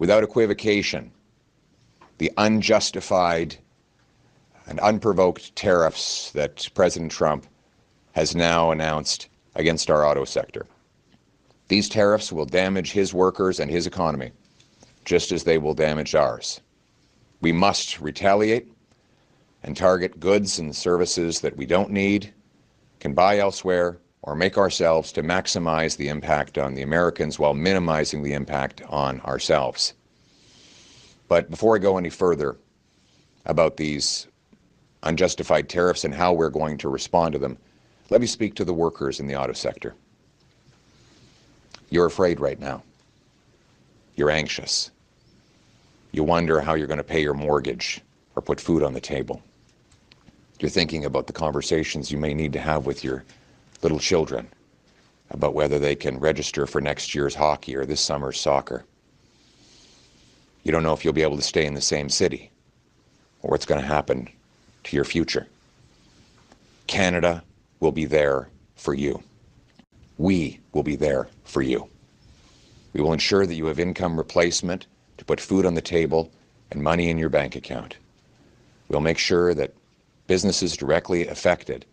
without equivocation, the unjustified and unprovoked tariffs that President Trump has now announced against our auto sector. These tariffs will damage his workers and his economy, just as they will damage ours. We must retaliate and target goods and services that we don't need, can buy elsewhere, or make ourselves to maximize the impact on the Americans while minimizing the impact on ourselves. But before I go any further about these unjustified tariffs and how we're going to respond to them, let me speak to the workers in the auto sector. You're afraid right now. You're anxious. You wonder how you're going to pay your mortgage or put food on the table. You're thinking about the conversations you may need to have with your little children about whether they can register for next year's hockey or this summer's soccer. You don't know if you'll be able to stay in the same city or what's going to happen to your future. Canada will be there for you. We will be there for you. We will ensure that you have income replacement to put food on the table and money in your bank account. We'll make sure that businesses directly affected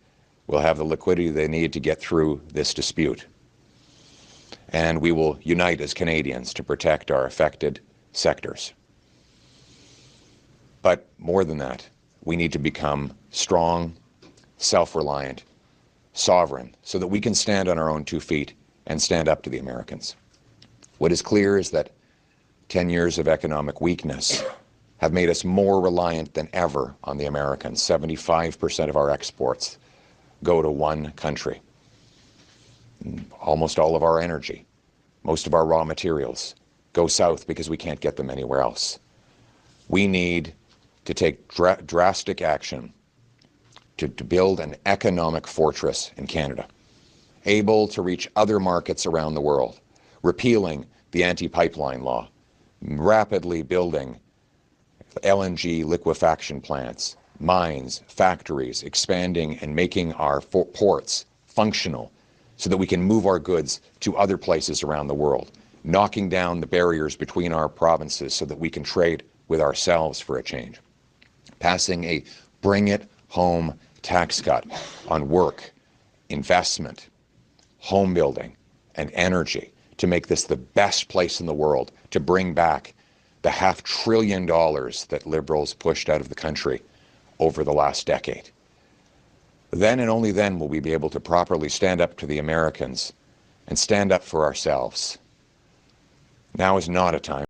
will have the liquidity they need to get through this dispute. And we will unite as Canadians to protect our affected sectors. But more than that, we need to become strong, self-reliant, sovereign, so that we can stand on our own 2 feet and stand up to the Americans. What is clear is that 10 years of economic weakness have made us more reliant than ever on the Americans. 75% of our exports go to one country. Almost all of our energy, most of our raw materials go south because we can't get them anywhere else. We need to take drastic action to build an economic fortress in Canada, able to reach other markets around the world, repealing the anti-pipeline law, rapidly building LNG liquefaction plants, mines, factories, expanding and making our ports functional so that we can move our goods to other places around the world, knocking down the barriers between our provinces so that we can trade with ourselves for a change. Passing a bring it home tax cut on work, investment, home building, and energy to make this the best place in the world to bring back the $500 billion that Liberals pushed out of the country over the last decade. Then and only then will we be able to properly stand up to the Americans and stand up for ourselves. Now is not a time